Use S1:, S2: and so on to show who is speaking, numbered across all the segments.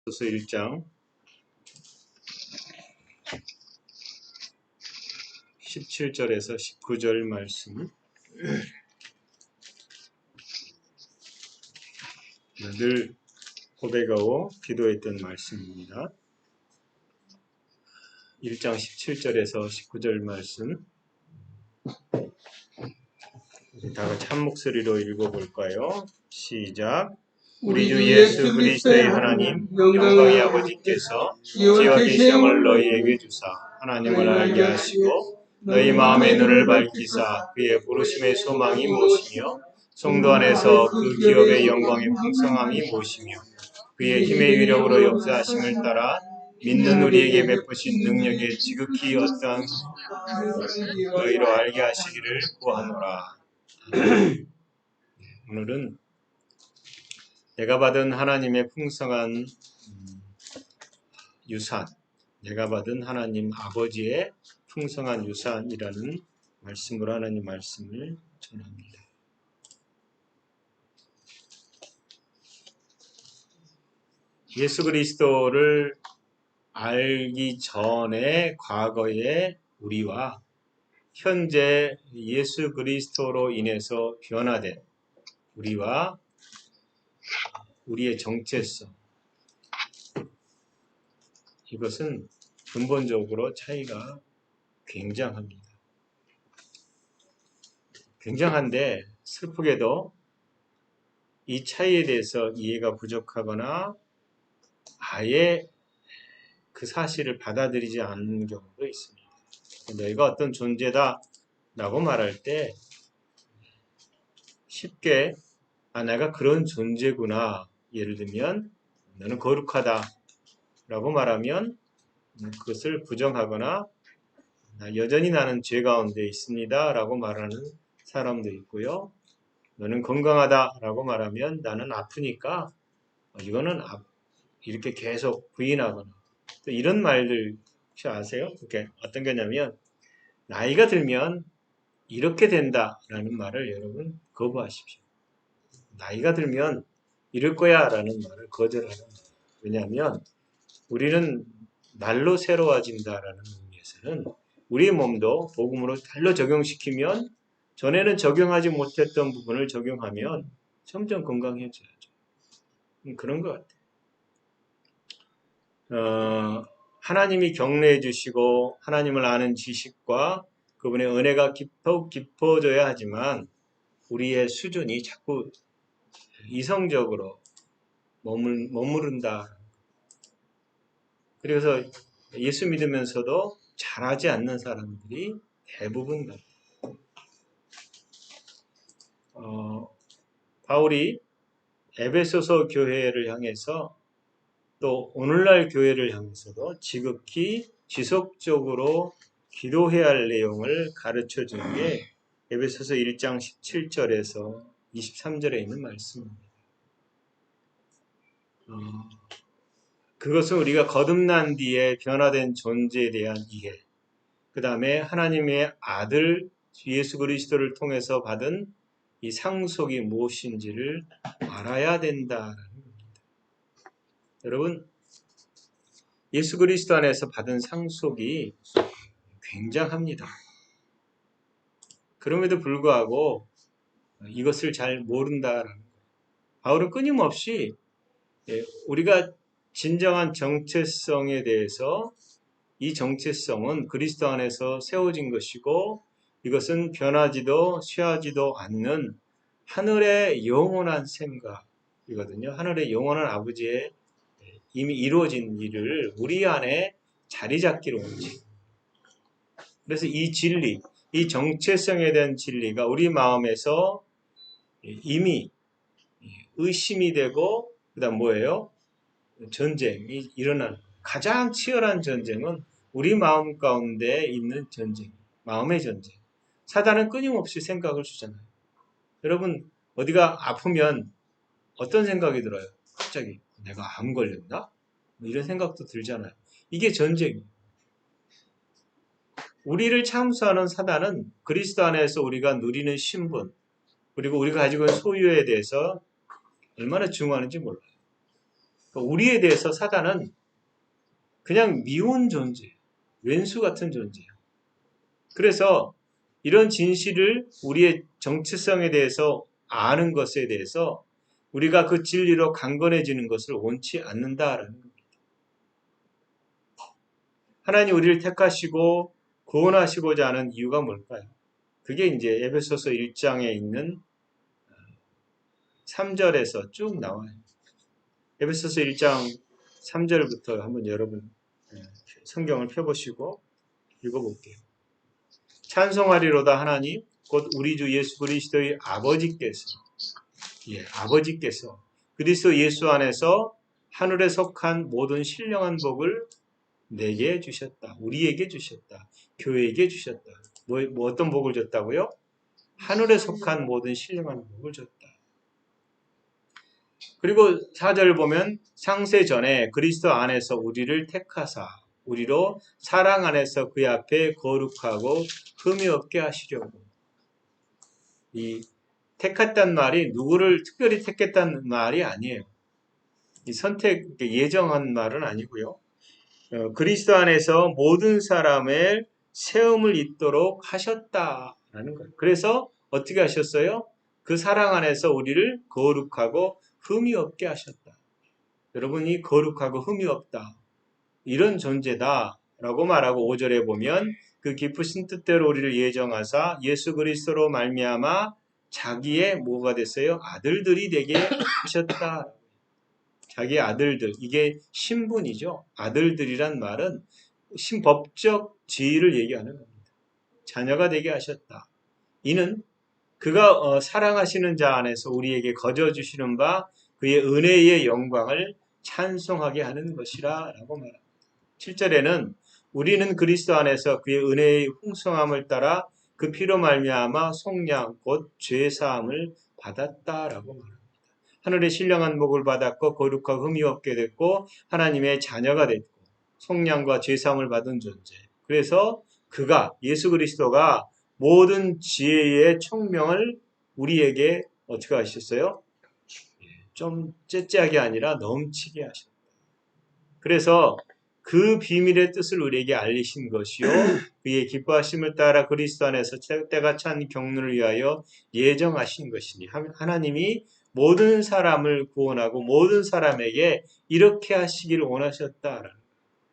S1: 에베소서 1장 17절에서 19절 말씀. 늘 고백하고 기도했던 말씀입니다. 1장 17절에서 19절 말씀. 다 같이 한 목소리로 읽어볼까요? 시작. 우리 주 예수 그리스도의 하나님 영광의 아버지께서 지와 계시함을 너희에게 주사 하나님을 알게 하시고 너희 마음의 눈을 밝히사 그의 부르심의 소망이 무엇이며 성도 안에서 그 기업의 영광의 풍성함이 무엇이며 그의 힘의 위력으로 역사하심을 따라 믿는 우리에게 베푸신 능력의 지극히 어떠한 너희로 알게 하시기를 구하노라. 오늘은 내가 받은 하나님의 풍성한 유산, 내가 받은 하나님 아버지의 풍성한 유산이라는 말씀으로 하나님 말씀을 전합니다. 예수 그리스도를 알기 전에 과거의 우리와 현재 예수 그리스도로 인해서 변화된 우리와 우리의 정체성, 이것은 근본적으로 차이가 굉장합니다. 굉장한데 슬프게도 이 차이에 대해서 이해가 부족하거나 아예 그 사실을 받아들이지 않는 경우도 있습니다. 너희가 어떤 존재다 라고 말할 때 쉽게 내가 그런 존재구나, 예를 들면 너는 거룩하다 라고 말하면 그것을 부정하거나 여전히 나는 죄 가운데 있습니다 라고 말하는 사람도 있고요. 너는 건강하다 라고 말하면 나는 아프니까 이거는 이렇게 계속 부인하거나 또 이런 말들 혹시 아세요? 그게 어떤 거냐면 나이가 들면 이렇게 된다라는 말을 여러분 거부하십시오. 나이가 들면 이럴 거야 라는 말을 거절하는 거예요. 왜냐하면 우리는 날로 새로워진다라는 의미에서는 우리의 몸도 복음으로 날로 적용시키면 전에는 적용하지 못했던 부분을 적용하면 점점 건강해져야죠. 그런 것 같아요. 하나님이 격려해 주시고 하나님을 아는 지식과 그분의 은혜가 더욱 깊어져야 하지만 우리의 수준이 자꾸 이성적으로 머무른다. 그래서 예수 믿으면서도 잘하지 않는 사람들이 대부분 같아요. 바울이 에베소서 교회를 향해서 또 오늘날 교회를 향해서도 지극히 지속적으로 기도해야 할 내용을 가르쳐 주는 게 에베소서 1장 17절에서 23절에 있는 말씀입니다. 그것은 우리가 거듭난 뒤에 변화된 존재에 대한 이해, 그 다음에 하나님의 아들 예수 그리스도를 통해서 받은 이 상속이 무엇인지를 알아야 된다라는 겁니다. 여러분, 예수 그리스도 안에서 받은 상속이 굉장합니다. 그럼에도 불구하고 이것을 잘 모른다라는 거예요. 바울은 끊임없이 우리가 진정한 정체성에 대해서 이 정체성은 그리스도 안에서 세워진 것이고 이것은 변하지도 쇠하지도 않는 하늘의 영원한 생각이거든요. 하늘의 영원한 아버지의 이미 이루어진 일을 우리 안에 자리 잡기로 원칙. 그래서 이 진리, 이 정체성에 대한 진리가 우리 마음에서 이미 의심이 되고 그다음 뭐예요? 전쟁이 일어나는 가장 치열한 전쟁은 우리 마음 가운데 있는 전쟁, 마음의 전쟁. 사단은 끊임없이 생각을 주잖아요. 여러분 어디가 아프면 어떤 생각이 들어요? 갑자기 내가 암 걸렸나? 이런 생각도 들잖아요. 이게 전쟁이에요. 우리를 참수하는 사단은 그리스도 안에서 우리가 누리는 신분 그리고 우리가 가지고 있는 소유에 대해서 얼마나 중요한지 몰라요. 우리에 대해서 사단은 그냥 미운 존재, 왼수 같은 존재예요. 그래서 이런 진실을 우리의 정체성에 대해서 아는 것에 대해서 우리가 그 진리로 강건해지는 것을 원치 않는다라는 겁니다. 하나님 우리를 택하시고 구원하시고자 하는 이유가 뭘까요? 그게 이제 에베소서 1장에 있는 3절에서 쭉 나와요. 에베소서 1장 3절부터 한번 여러분 성경을 펴보시고 읽어볼게요. 찬송하리로다 하나님 곧 우리 주 예수 그리스도의 아버지께서 그리스도 예수 안에서 하늘에 속한 모든 신령한 복을 내게 주셨다. 우리에게 주셨다. 교회에게 주셨다. 뭐 어떤 복을 줬다고요? 하늘에 속한 모든 신령한 복을 줬다. 그리고 4절 보면 창세 전에 그리스도 안에서 우리를 택하사 우리로 사랑 안에서 그의 앞에 거룩하고 흠이 없게 하시려고. 이 택했단 말이 누구를 특별히 택했다는 말이 아니에요. 이 선택, 예정한 말은 아니고요. 그리스도 안에서 모든 사람의 세움을 잇도록 하셨다라는 거예요. 그래서 어떻게 하셨어요? 그 사랑 안에서 우리를 거룩하고 흠이 없게 하셨다. 여러분이 거룩하고 흠이 없다. 이런 존재다라고 말하고 5절에 보면 그 깊으신 뜻대로 우리를 예정하사 예수 그리스도로 말미암아 자기의 뭐가 됐어요? 아들들이 되게 하셨다. 자기의 아들들. 이게 신분이죠. 아들들이란 말은 신법적 지위를 얘기하는 겁니다. 자녀가 되게 하셨다. 이는 그가 사랑하시는 자 안에서 우리에게 거저주시는 바 그의 은혜의 영광을 찬송하게 하는 것이라 라고 말합니다. 7절에는 우리는 그리스도 안에서 그의 은혜의 풍성함을 따라 그 피로 말미암아 속량 곧 죄사함을 받았다라고 말합니다. 하늘의 신령한 복을 받았고 거룩하고 흠이 없게 됐고 하나님의 자녀가 됐고 속량과 죄사함을 받은 존재. 그래서 그가 예수 그리스도가 모든 지혜의 총명을 우리에게 어떻게 하셨어요? 좀 째째하게 아니라 넘치게 하셨다. 그래서 그 비밀의 뜻을 우리에게 알리신 것이요 그의 기뻐하심을 따라 그리스도 안에서 때가 찬 경륜을 위하여 예정하신 것이니 하나님이 모든 사람을 구원하고 모든 사람에게 이렇게 하시기를 원하셨다.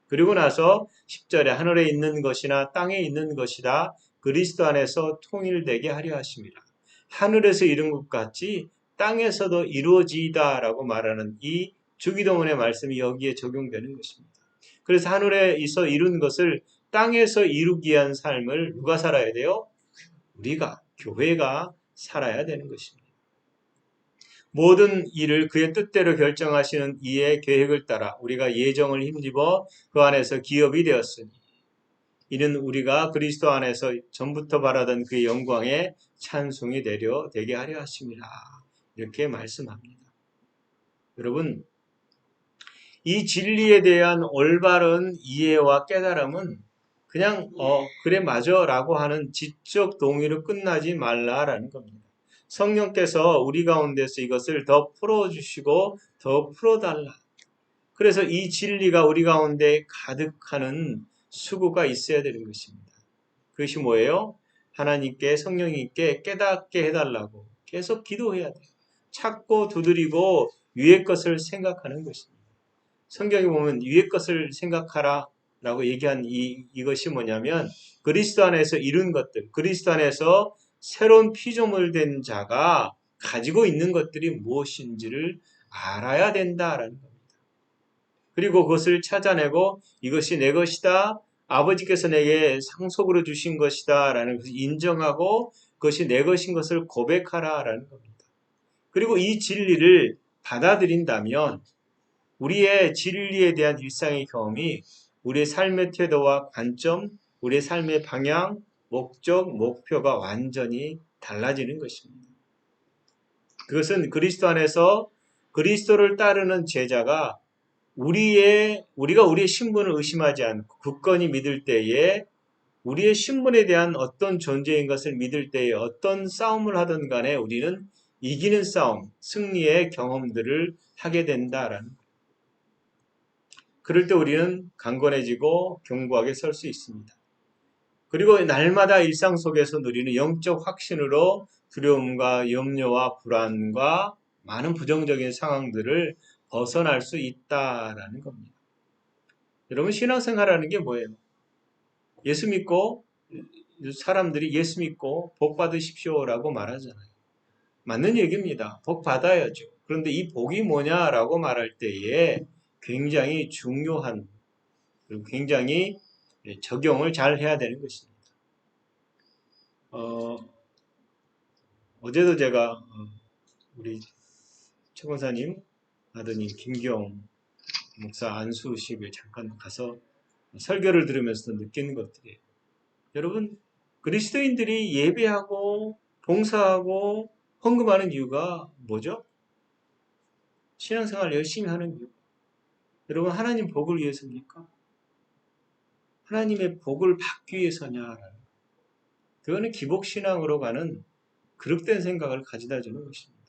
S1: 그리고 나서 10절에 하늘에 있는 것이나 땅에 있는 것이다 그리스도 안에서 통일되게 하려 하십니다. 하늘에서 이룬 것 같이 땅에서도 이루어지다라고 말하는 이 주기도문의 말씀이 여기에 적용되는 것입니다. 그래서 하늘에서 이룬 것을 땅에서 이루기 위한 삶을 누가 살아야 돼요? 우리가, 교회가 살아야 되는 것입니다. 모든 일을 그의 뜻대로 결정하시는 이의 계획을 따라 우리가 예정을 힘입어 그 안에서 기업이 되었으니 이는 우리가 그리스도 안에서 전부터 바라던 그의 영광에 찬송이 되게 하려 하심이라. 이렇게 말씀합니다. 여러분, 이 진리에 대한 올바른 이해와 깨달음은 그냥 그래 맞아 라고 하는 지적 동의로 끝나지 말라라는 겁니다. 성령께서 우리 가운데서 이것을 더 풀어주시고 더 풀어달라. 그래서 이 진리가 우리 가운데 가득하는 수고가 있어야 되는 것입니다. 그것이 뭐예요? 하나님께 성령님께 깨닫게 해달라고 계속 기도해야 돼요. 찾고 두드리고 위의 것을 생각하는 것입니다. 성경에 보면 위의 것을 생각하라 라고 얘기한 이것이 뭐냐면 그리스도 안에서 이룬 것들, 그리스도 안에서 새로운 피조물 된 자가 가지고 있는 것들이 무엇인지를 알아야 된다라는 겁니다. 그리고 그것을 찾아내고 이것이 내 것이다. 아버지께서 내게 상속으로 주신 것이다. 라는 것을 인정하고 그것이 내 것인 것을 고백하라. 라는 겁니다. 그리고 이 진리를 받아들인다면 우리의 진리에 대한 일상의 경험이 우리의 삶의 태도와 관점, 우리의 삶의 방향, 목적, 목표가 완전히 달라지는 것입니다. 그것은 그리스도 안에서 그리스도를 따르는 제자가 우리가 우리의 신분을 의심하지 않고 굳건히 믿을 때에 우리의 신분에 대한 어떤 존재인 것을 믿을 때에 어떤 싸움을 하든 간에 우리는 이기는 싸움, 승리의 경험들을 하게 된다라는 거예요. 그럴 때 우리는 강건해지고 견고하게 설 수 있습니다. 그리고 날마다 일상 속에서 누리는 영적 확신으로 두려움과 염려와 불안과 많은 부정적인 상황들을 벗어날 수 있다라는 겁니다. 여러분, 신앙생활하는 게 뭐예요? 예수 믿고 사람들이 예수 믿고 복 받으십시오라고 말하잖아요. 맞는 얘기입니다. 복 받아야죠. 그런데 이 복이 뭐냐라고 말할 때에 굉장히 중요한, 굉장히 적용을 잘 해야 되는 것입니다. 어제도 제가 우리 최 권사님 아드님 김경 목사 안수식을 잠깐 가서 설교를 들으면서 느끼는 것들이에요. 여러분, 그리스도인들이 예배하고 봉사하고 헌금하는 이유가 뭐죠? 신앙생활 열심히 하는 이유. 여러분, 하나님 복을 위해서입니까? 하나님의 복을 받기 위해서냐? 그거는 기복신앙으로 가는 그릇된 생각을 가져다 주는 것입니다.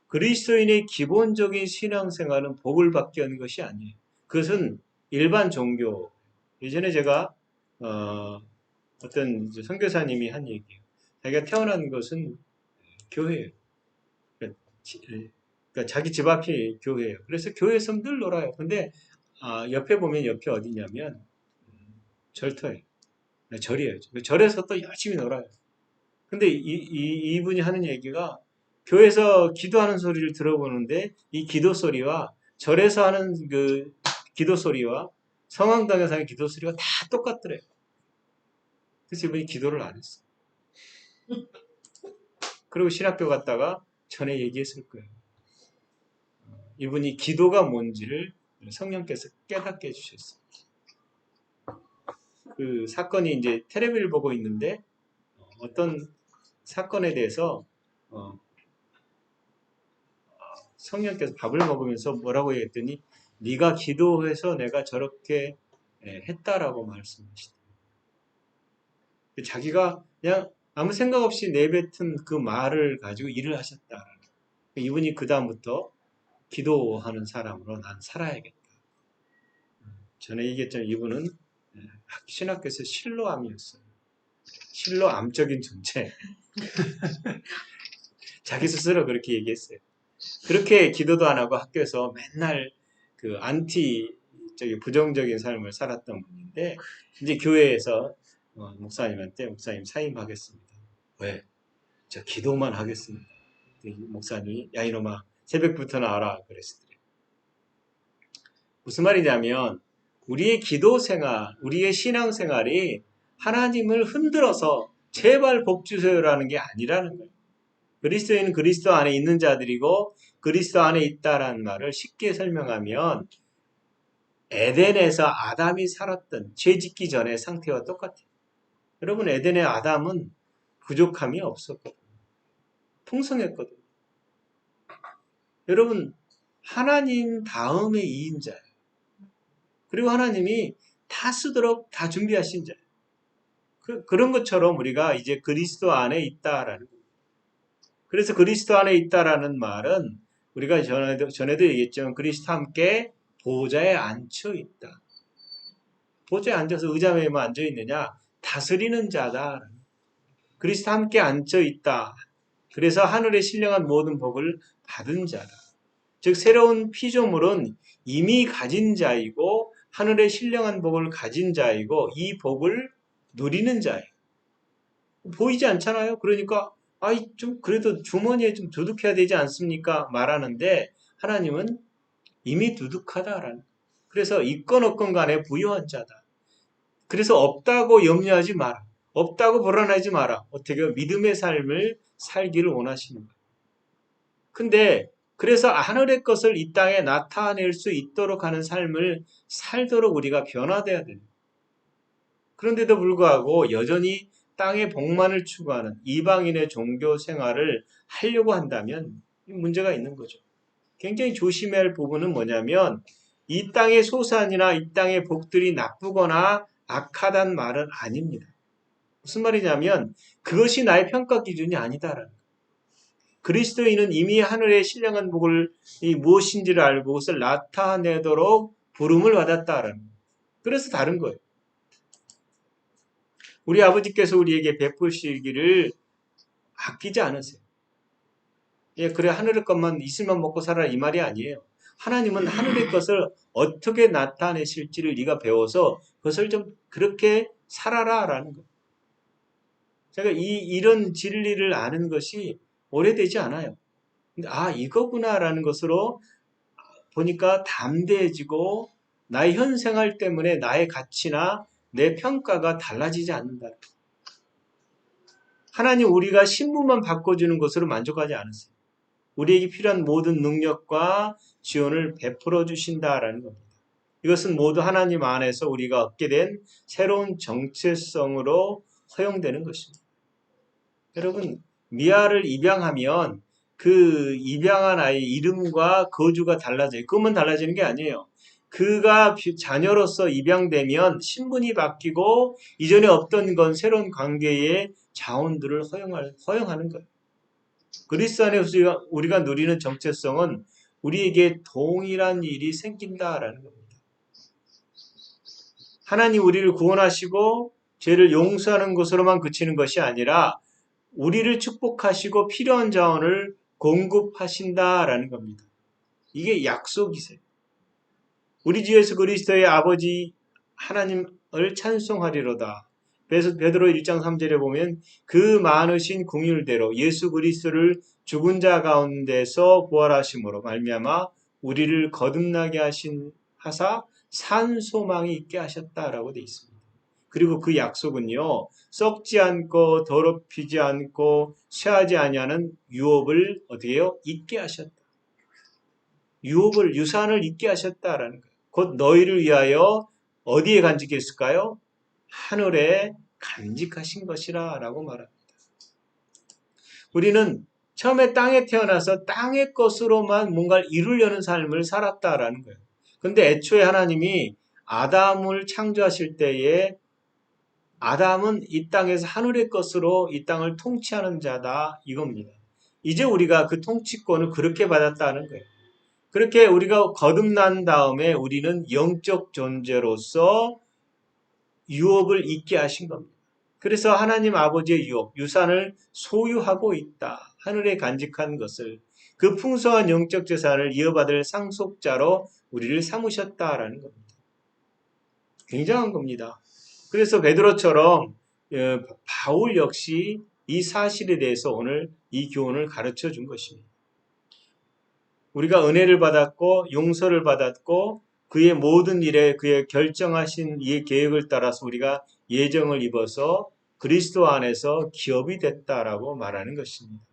S1: 그리스도인의 기본적인 신앙생활은 복을 받기 위한 것이 아니에요. 그것은 일반 종교. 예전에 제가 어떤 선교사님이 한 얘기예요. 자기가 태어난 것은 교회예요. 그러니까 자기 집 앞이 교회예요. 그래서 교회에서 늘 놀아요. 근데 옆에 보면 옆이 어디냐면 절터예요. 절이에요. 절에서 또 열심히 놀아요. 근데 이분이 하는 얘기가 교회에서 기도하는 소리를 들어보는데 이 기도 소리와 절에서 하는 그 기도 소리와 성황당에서 하는 기도 소리가 다 똑같더래요. 그래서 이분이 기도를 안 했어요. 그리고 신학교 갔다가 전에 얘기했을 거예요. 이분이 기도가 뭔지를 성령께서 깨닫게 해주셨어요. 그 사건이 이제 텔레비를 보고 있는데 어떤 사건에 대해서 성령께서 밥을 먹으면서 뭐라고 얘기했더니 네가 기도해서 내가 저렇게 했다라고 말씀하시더라고요. 자기가 그냥 아무 생각 없이 내뱉은 그 말을 가지고 일을 하셨다. 이분이 그 다음부터 기도하는 사람으로 난 살아야겠다. 전에 얘기했지만 이분은 신학교에서 실로암이었어요. 실로암적인 존재. 자기 스스로 그렇게 얘기했어요. 그렇게 기도도 안 하고 학교에서 맨날 그 부정적인 삶을 살았던 분인데 이제 교회에서 목사님한테 목사님 사임하겠습니다. 왜? 저 기도만 하겠습니다. 목사님이 야 이놈아 새벽부터 나와라 그랬더래요. 무슨 말이냐면 우리의 기도 생활, 우리의 신앙 생활이 하나님을 흔들어서 제발 복 주세요라는 게 아니라는 거예요. 그리스도인은 그리스도 안에 있는 자들이고 그리스도 안에 있다라는 말을 쉽게 설명하면 에덴에서 아담이 살았던 죄 짓기 전의 상태와 똑같아요. 여러분 에덴의 아담은 부족함이 없었거든요. 풍성했거든요. 여러분 하나님 다음의 2인자예요. 그리고 하나님이 다 쓰도록 다 준비하신 자예요. 그런 것처럼 우리가 이제 그리스도 안에 있다라는 거예요. 그래서 그리스도 안에 있다라는 말은 우리가 전에도 얘기했지만 그리스도 함께 보좌에 앉혀 있다. 보좌에 앉아서 의자에만 앉아 있느냐? 다스리는 자다. 그리스도 함께 앉아 있다. 그래서 하늘에 신령한 모든 복을 받은 자다. 즉 새로운 피조물은 이미 가진 자이고 하늘에 신령한 복을 가진 자이고 이 복을 누리는 자예요. 보이지 않잖아요. 그러니까 좀 그래도 주머니에 좀 두둑해야 되지 않습니까? 말하는데 하나님은 이미 두둑하다라는. 그래서 있건 없건 간에 부유한 자다. 그래서 없다고 염려하지 마라. 없다고 불안하지 마라. 어떻게 믿음의 삶을 살기를 원하시는 거예요. 근데 그래서 하늘의 것을 이 땅에 나타낼 수 있도록 하는 삶을 살도록 우리가 변화돼야 됩니다. 그런데도 불구하고 여전히 땅의 복만을 추구하는 이방인의 종교 생활을 하려고 한다면 문제가 있는 거죠. 굉장히 조심해야 할 부분은 뭐냐면 이 땅의 소산이나 이 땅의 복들이 나쁘거나 악하단 말은 아닙니다. 무슨 말이냐면 그것이 나의 평가 기준이 아니다라는 거예요. 그리스도인은 이미 하늘의 신령한 복을 무엇인지를 알고 그것을 나타내도록 부름을 받았다라는 거예요. 그래서 다른 거예요. 우리 아버지께서 우리에게 베푸시기를 아끼지 않으세요. 예, 그래 하늘의 것만 있으면 먹고 살아라 이 말이 아니에요. 하나님은 하늘의 것을 어떻게 나타내실지를 네가 배워서 그것을 좀 그렇게 살아라라는 거예요. 제가 이런 진리를 아는 것이 오래되지 않아요. 근데 이거구나라는 것으로 보니까 담대해지고 나의 현생활 때문에 나의 가치나 내 평가가 달라지지 않는다. 하나님 우리가 신분만 바꿔주는 것으로 만족하지 않으세요. 우리에게 필요한 모든 능력과 지원을 베풀어 주신다라는 겁니다. 이것은 모두 하나님 안에서 우리가 얻게 된 새로운 정체성으로 허용되는 것입니다. 여러분, 미아를 입양하면 그 입양한 아이의 이름과 거주가 달라져요. 그것만 달라지는 게 아니에요. 그가 자녀로서 입양되면 신분이 바뀌고 이전에 없던 건 새로운 관계의 자원들을 허용하는 거예요. 그리스도 안에서 우리가 누리는 정체성은 우리에게 동일한 일이 생긴다라는 겁니다. 하나님 우리를 구원하시고 죄를 용서하는 것으로만 그치는 것이 아니라 우리를 축복하시고 필요한 자원을 공급하신다라는 겁니다. 이게 약속이세요. 우리 주 예수 그리스도의 아버지 하나님을 찬송하리로다. 그래서 베드로 1장 3절에 보면 그 많으신 긍휼대로 예수 그리스도를 죽은 자 가운데서 부활하심으로 말미암아 우리를 거듭나게 하사 산 소망이 있게 하셨다라고 되어 있습니다. 그리고 그 약속은요, 썩지 않고 더럽히지 않고 쇠하지 아니하는 유업을 어떻게 해요? 있게 하셨다. 유산을 있게 하셨다라는 거예요. 곧 너희를 위하여 어디에 간직했을까요? 하늘에 간직하신 것이라 라고 말합니다. 우리는 처음에 땅에 태어나서 땅의 것으로만 뭔가를 이루려는 삶을 살았다라는 거예요. 근데 애초에 하나님이 아담을 창조하실 때에 아담은 이 땅에서 하늘의 것으로 이 땅을 통치하는 자다 이겁니다. 이제 우리가 그 통치권을 그렇게 받았다는 거예요. 그렇게 우리가 거듭난 다음에 우리는 영적 존재로서 유업을 있게 하신 겁니다. 그래서 하나님 아버지의 유산을 소유하고 있다. 하늘에 간직한 것을 그 풍성한 영적 재산을 이어받을 상속자로 우리를 삼으셨다라는 겁니다. 굉장한 겁니다. 그래서 베드로처럼 바울 역시 이 사실에 대해서 오늘 이 교훈을 가르쳐 준 것입니다. 우리가 은혜를 받았고 용서를 받았고 그의 모든 일에 그의 결정하신 이 계획을 따라서 우리가 예정을 입어서 그리스도 안에서 기업이 됐다라고 말하는 것입니다.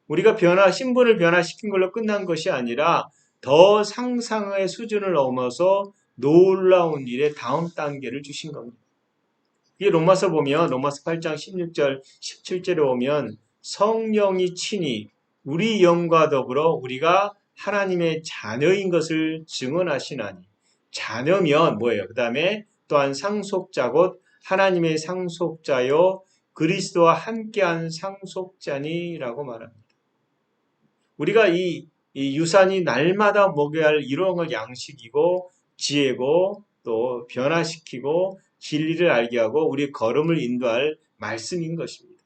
S1: 우리가 신분을 변화시킨 걸로 끝난 것이 아니라 더 상상의 수준을 넘어서 놀라운 일의 다음 단계를 주신 겁니다. 이게 로마서 8장 16절, 17절에 보면 성령이 친히 우리 영과 더불어 우리가 하나님의 자녀인 것을 증언하시나니 자녀면 뭐예요? 그 다음에 또한 상속자 곧 하나님의 상속자요 그리스도와 함께한 상속자니라고 말합니다. 우리가 이 유산이 날마다 먹여야 할 일용할 양식이고 지혜고 또 변화시키고 진리를 알게 하고 우리의 걸음을 인도할 말씀인 것입니다.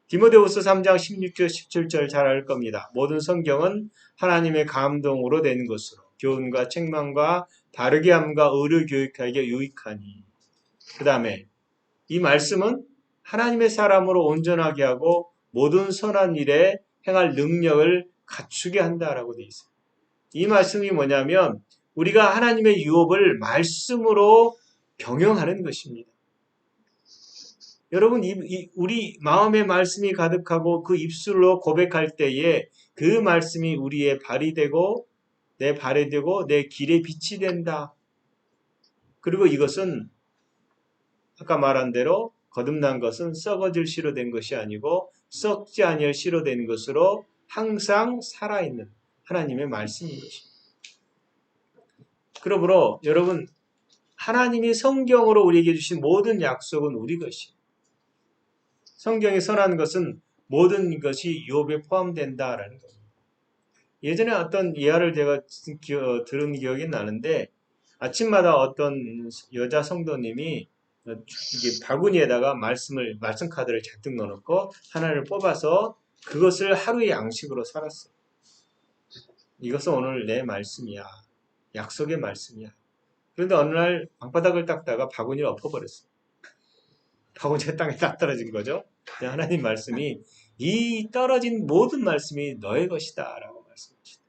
S1: 디모데후서 3장 16절 17절 잘 알 겁니다. 모든 성경은 하나님의 감동으로 된 것으로 교훈과 책망과 바르게 함과 의를 교육하게 유익하니 그 다음에 이 말씀은 하나님의 사람으로 온전하게 하고 모든 선한 일에 행할 능력을 갖추게 한다라고 되어 있어요. 이 말씀이 뭐냐면 우리가 하나님의 유업을 말씀으로 경영하는 것입니다. 여러분 우리 마음에 말씀이 가득하고 그 입술로 고백할 때에 그 말씀이 우리의 발이 되고 내 발이 되고 내 길의 빛이 된다. 그리고 이것은 아까 말한 대로 거듭난 것은 썩어질 씨로 된 것이 아니고 썩지 아니할 씨로 된 것으로 항상 살아있는 하나님의 말씀인 것입니다. 그러므로 여러분 하나님이 성경으로 우리에게 주신 모든 약속은 우리 것이에요. 성경에 선한 것은 모든 것이 유업에 포함된다라는 겁니다. 예전에 어떤 이야를 제가 들은 기억이 나는데 아침마다 어떤 여자 성도님이 이게 바구니에다가 말씀 카드를 잔뜩 넣어놓고 하나를 뽑아서 그것을 하루의 양식으로 살았어요. 이것은 오늘 내 말씀이야. 약속의 말씀이야. 그런데 어느 날 방바닥을 닦다가 바구니를 엎어버렸어요. 바구니가 땅에 딱 떨어진 거죠. 하나님 말씀이 이 떨어진 모든 말씀이 너의 것이다 라고 말씀하시다.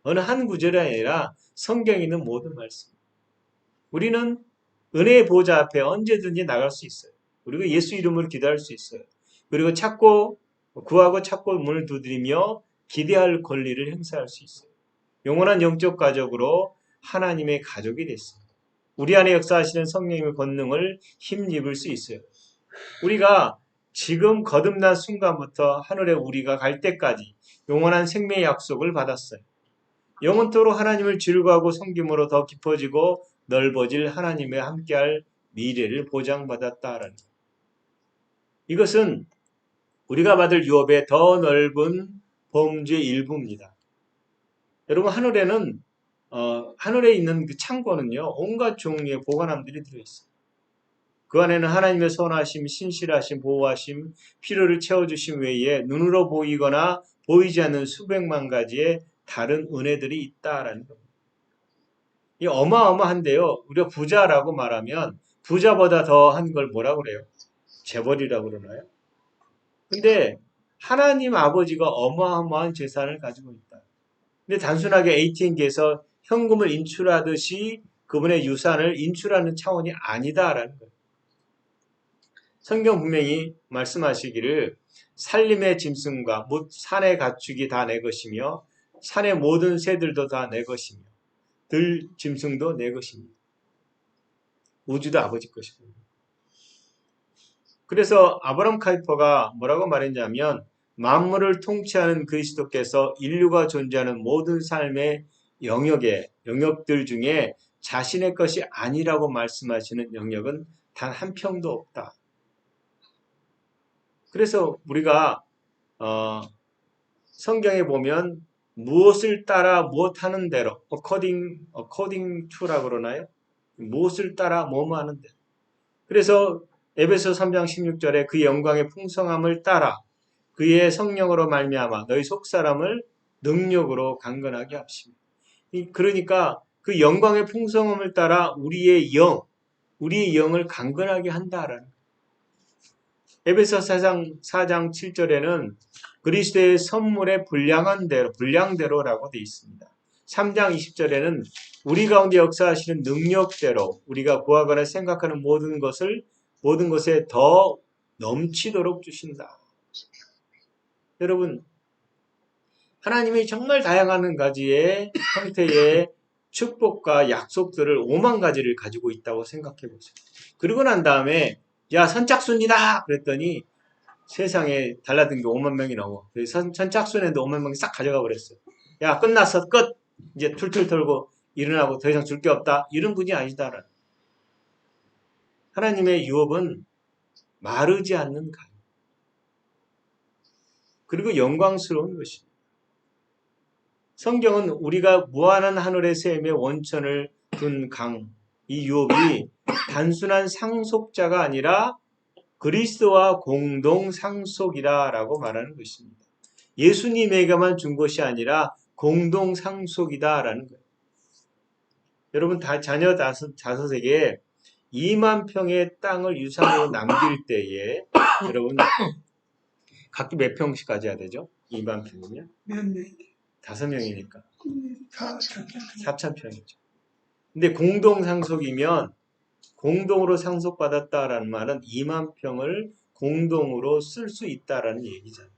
S1: 어느 한 구절이 아니라 성경에 있는 모든 말씀. 우리는 은혜의 보좌 앞에 언제든지 나갈 수 있어요. 그리고 예수 이름으로 기도할 수 있어요. 그리고 구하고 찾고 문을 두드리며 기대할 권리를 행사할 수 있어요. 영원한 영적 가족으로 하나님의 가족이 됐습니다. 우리 안에 역사하시는 성령님의 권능을 힘입을 수 있어요. 우리가 지금 거듭난 순간부터 하늘에 우리가 갈 때까지 영원한 생명의 약속을 받았어요. 영원토록 하나님을 즐거워하고 섬김으로 더 깊어지고 넓어질 하나님과 함께할 미래를 보장받았다라는 것. 이것은 우리가 받을 유업의 더 넓은 범주의 일부입니다. 여러분 하늘에 있는 그 창고는요 온갖 종류의 보관함들이 들어있어요. 그 안에는 하나님의 선하심, 신실하심, 보호하심, 필요를 채워주심 외에 눈으로 보이거나 보이지 않는 수백만 가지의 다른 은혜들이 있다라는 겁니다. 이 어마어마한데요. 우리가 부자라고 말하면 부자보다 더한 걸 뭐라고 그래요? 재벌이라고 그러나요? 근데 하나님 아버지가 어마어마한 재산을 가지고 있다. 근데 단순하게 ATM기에서 현금을 인출하듯이 그분의 유산을 인출하는 차원이 아니다라는 거예요. 성경 분명히 말씀하시기를 살림의 짐승과 못 산의 가축이 다 내 것이며 산의 모든 새들도 다 내 것이며 들 짐승도 내 것입니다. 우주도 아버지 것입니다. 그래서 아브라함 카이퍼가 뭐라고 말했냐면 만물을 통치하는 그리스도께서 인류가 존재하는 모든 삶의 영역들 중에 자신의 것이 아니라고 말씀하시는 영역은 단 한 평도 없다. 그래서 우리가 성경에 보면 무엇을 따라 무엇하는 대로 according to라고 그러나요? 무엇을 따라 뭐뭐 하는 대로. 그래서 에베소 3장 16절에 그 영광의 풍성함을 따라 그의 성령으로 말미암아 너희 속사람을 능력으로 강건하게 합시다. 그러니까 그 영광의 풍성함을 따라 우리의 영을 강건하게 한다라는 거예요. 에베소 4장 7절에는 그리스도의 선물의 분량대로라고 되어 있습니다. 3장 20절에는 우리 가운데 역사하시는 능력대로 우리가 구하거나 생각하는 모든 것에 더 넘치도록 주신다. 여러분, 하나님이 정말 다양한 가지의 형태의 축복과 약속들을 5만 가지를 가지고 있다고 생각해 보세요. 그러고 난 다음에 야 선착순이다 그랬더니 세상에 달라든 게 5만 명이 넘어. 선착순에도 5만 명이 싹 가져가 버렸어요. 야 끝났어 끝. 이제 툴툴 털고 일어나고 더 이상 줄 게 없다. 이런 분이 아니다라는. 하나님의 유업은 마르지 않는 강. 그리고 영광스러운 것입니다. 성경은 우리가 무한한 하늘의 샘의 원천을 둔 강, 이 유업이 단순한 상속자가 아니라 그리스도와 공동 상속이다라고 말하는 것입니다. 예수님에게만 준 것이 아니라 공동 상속이다라는 거예요. 여러분 다 자녀 다섯에게 2만 평의 땅을 유산으로 남길 때에 여러분 각기 몇 평씩 가져야 되죠? 2만 평이면?
S2: 몇 명?
S1: 5명이니까
S2: 4천
S1: 4,000평이죠. 근데 공동 상속이면 공동으로 상속받았다라는 말은 2만 평을 공동으로 쓸 수 있다라는 얘기잖아요.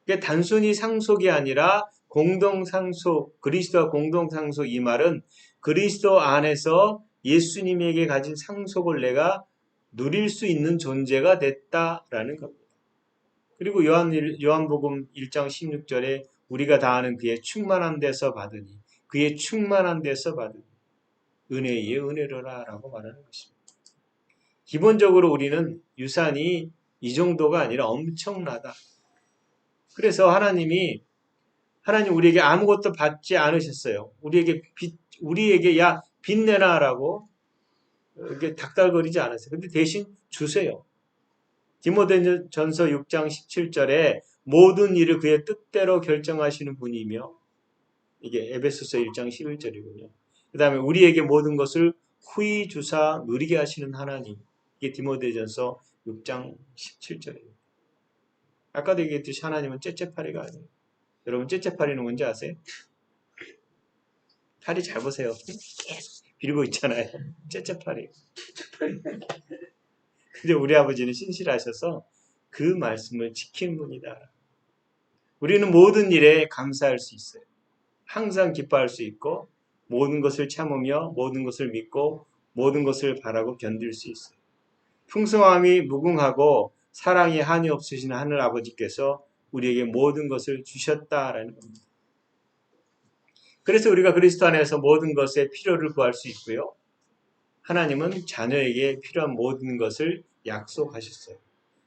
S1: 그게 단순히 상속이 아니라 공동 상속, 그리스도와 공동 상속 이 말은 그리스도 안에서 예수님에게 가진 상속을 내가 누릴 수 있는 존재가 됐다라는 겁니다. 그리고 요한복음 1장 16절에 우리가 다 아는 그의 충만한 데서 받으니 그의 충만한 데서 받으니 은혜에 은혜로라라고 말하는 것입니다. 기본적으로 우리는 유산이 이 정도가 아니라 엄청나다. 그래서 하나님 우리에게 아무것도 받지 않으셨어요. 우리에게 야, 빚 내놔라고 이렇게 닥달거리지 않았어요. 근데 대신 주세요. 디모데전서 6장 17절에 모든 일을 그의 뜻대로 결정하시는 분이며, 이게 에베소서 1장 11절이군요. 그 다음에 우리에게 모든 것을 후히 주사 누리게 하시는 하나님. 이게 디모데전서 6장 17절입니다. 아까도 얘기했듯이 하나님은 째째파리가 아니에요. 여러분 째째파리는 뭔지 아세요? 파리 잘 보세요. 계속 빌고 있잖아요. 째째파리. 근데 우리 아버지는 신실하셔서 그 말씀을 지키는 분이다. 우리는 모든 일에 감사할 수 있어요. 항상 기뻐할 수 있고 모든 것을 참으며 모든 것을 믿고 모든 것을 바라고 견딜 수 있어요. 풍성함이 무궁하고 사랑이 한이 없으신 하늘 아버지께서 우리에게 모든 것을 주셨다라는 겁니다. 그래서 우리가 그리스도 안에서 모든 것의 필요를 구할 수 있고요. 하나님은 자녀에게 필요한 모든 것을 약속하셨어요.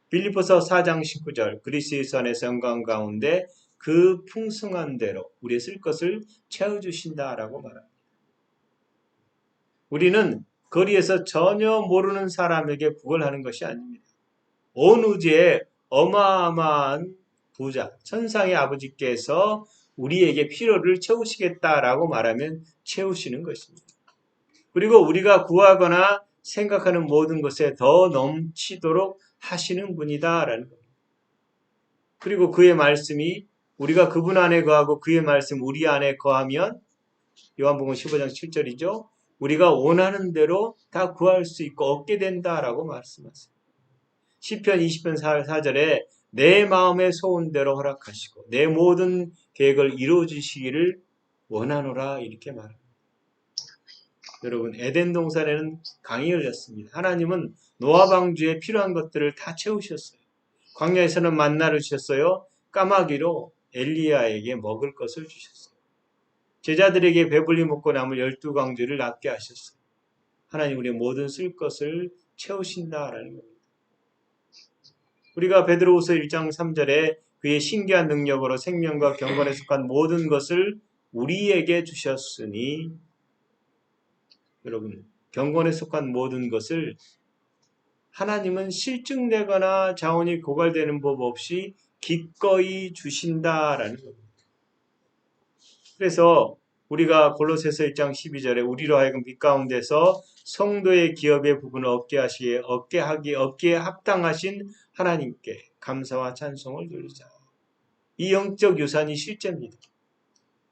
S1: 빌립보서 4장 19절 그리스도 안에서 영광 가운데 그 풍성한 대로 우리의 쓸 것을 채워주신다라고 말합니다. 우리는 거리에서 전혀 모르는 사람에게 구걸하는 것이 아닙니다. 온 우주의 어마어마한 부자, 천상의 아버지께서 우리에게 필요를 채우시겠다라고 말하면 채우시는 것입니다. 그리고 우리가 구하거나 생각하는 모든 것에 더 넘치도록 하시는 분이다라는 겁니다. 그리고 그의 말씀이 우리가 그분 안에 거하고 그의 말씀 우리 안에 거하면 요한복음 15장 7절이죠. 우리가 원하는 대로 다 구할 수 있고 얻게 된다라고 말씀하세요. 시편 20편 4절에 내 마음의 소원대로 허락하시고 내 모든 계획을 이루어 주시기를 원하노라 이렇게 말합니다. 여러분 에덴 동산에는 강이 열렸습니다. 하나님은 노아 방주에 필요한 것들을 다 채우셨어요. 광야에서는 만나를 주셨어요. 까마귀로 엘리야에게 먹을 것을 주셨어요. 제자들에게 배불리 먹고 남을 12광주를 낫게 하셨어요. 하나님 우리의 모든 쓸 것을 채우신다라는 겁니다. 우리가 베드로후서 1장 3절에 그의 신기한 능력으로 생명과 경건에 속한 모든 것을 우리에게 주셨으니 여러분 경건에 속한 모든 것을 하나님은 실증내거나 자원이 고갈되는 법 없이 기꺼이 주신다라는 겁니다. 그래서 우리가 골로새서 1장 12절에 우리로 하여금 빛 가운데서 성도의 기업의 부분을 얻게 합당하신 하나님께 감사와 찬송을 돌리자. 이 영적 유산이 실제입니다.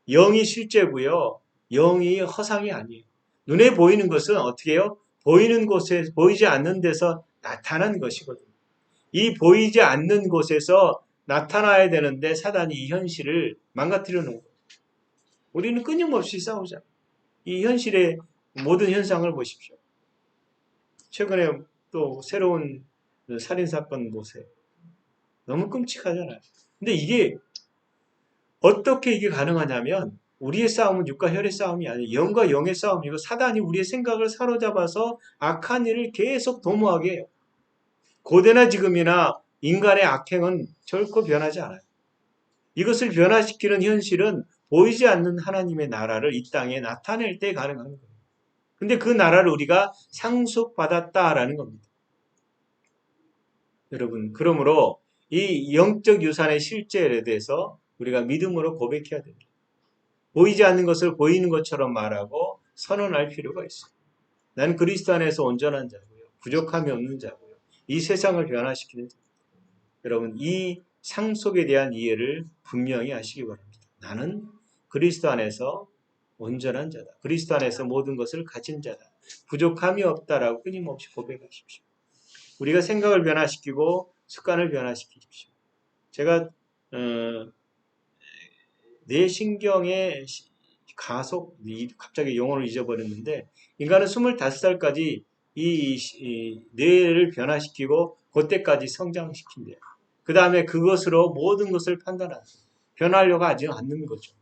S1: 영이 실제고요. 영이 허상이 아니에요. 눈에 보이는 것은 어떻게 해요? 보이는 곳에 보이지 않는 데서 나타난 것이거든요. 이 보이지 않는 곳에서 나타나야 되는데 사단이 이 현실을 망가뜨려 놓은 거예요. 우리는 끊임없이 싸우자. 이 현실의 모든 현상을 보십시오. 최근에 또 새로운 살인사건 보세요. 너무 끔찍하잖아요. 근데 이게 어떻게 이게 가능하냐면 우리의 싸움은 육과 혈의 싸움이 아니에요. 영과 영의 싸움이고 사단이 우리의 생각을 사로잡아서 악한 일을 계속 도모하게 해요. 고대나 지금이나 인간의 악행은 결코 변하지 않아요. 이것을 변화시키는 현실은 보이지 않는 하나님의 나라를 이 땅에 나타낼 때 가능한 거예요. 근데 그 나라를 우리가 상속받았다라는 겁니다. 여러분, 그러므로 이 영적 유산의 실제에 대해서 우리가 믿음으로 고백해야 됩니다. 보이지 않는 것을 보이는 것처럼 말하고 선언할 필요가 있어요. 나는 그리스도 안에서 온전한 자고요. 부족함이 없는 자고요. 이 세상을 변화시키는 자입니다. 여러분, 이 상속에 대한 이해를 분명히 하시기 바랍니다. 나는 그리스도 안에서 온전한 자다. 그리스도 안에서 모든 것을 가진 자다. 부족함이 없다라고 끊임없이 고백하십시오. 우리가 생각을 변화시키고 습관을 변화시키십시오. 제가 뇌 신경의 가속, 갑자기 용어를 잊어버렸는데 인간은 25살까지 이 뇌를 변화시키고 그때까지 성장시킨대요. 그 다음에 그것으로 모든 것을 판단하세요. 변하려고 하지 않는 거죠.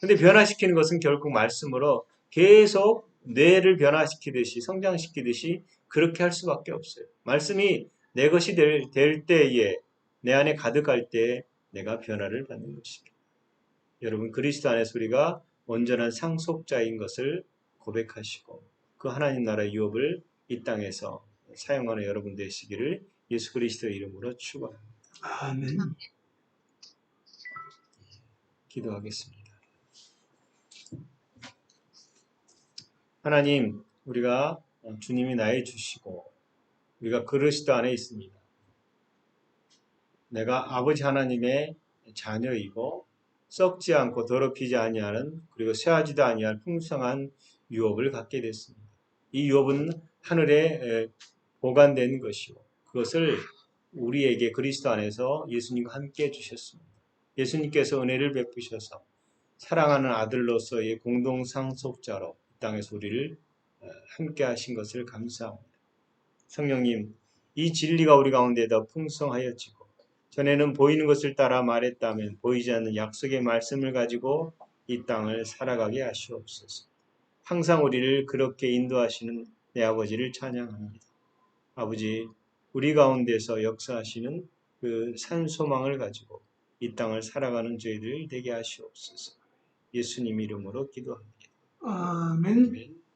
S1: 근데 변화시키는 것은 결국 말씀으로 계속 뇌를 변화시키듯이 성장시키듯이 그렇게 할 수밖에 없어요. 말씀이 내 것이 될 때에 내 안에 가득할 때 내가 변화를 받는 것입니다. 여러분 그리스도 안에서 우리가 온전한 상속자인 것을 고백하시고 그 하나님 나라의 유업을 이 땅에서 사용하는 여러분 되시기를 예수 그리스도의 이름으로 축원합니다.
S2: 아멘.
S1: 기도하겠습니다. 하나님, 우리가 주님이 나의 주시고 우리가 그리스도 안에 있습니다. 내가 아버지 하나님의 자녀이고 썩지 않고 더럽히지 아니하는 그리고 쇠하지도 아니할 풍성한 유업을 갖게 됐습니다. 이 유업은 하늘에 보관된 것이고 그것을 우리에게 그리스도 안에서 예수님과 함께 주셨습니다. 예수님께서 은혜를 베푸셔서 사랑하는 아들로서의 공동상속자로 이 땅에서 우리를 함께 하신 것을 감사합니다. 성령님, 이 진리가 우리 가운데 더 풍성하여지고 전에는 보이는 것을 따라 말했다면 보이지 않는 약속의 말씀을 가지고 이 땅을 살아가게 하시옵소서. 항상 우리를 그렇게 인도하시는 내 아버지를 찬양합니다. 아버지, 우리 가운데서 역사하시는 그 산소망을 가지고 이 땅을 살아가는 저희들 되게 하시옵소서. 예수님 이름으로 기도합니다.
S2: 아멘.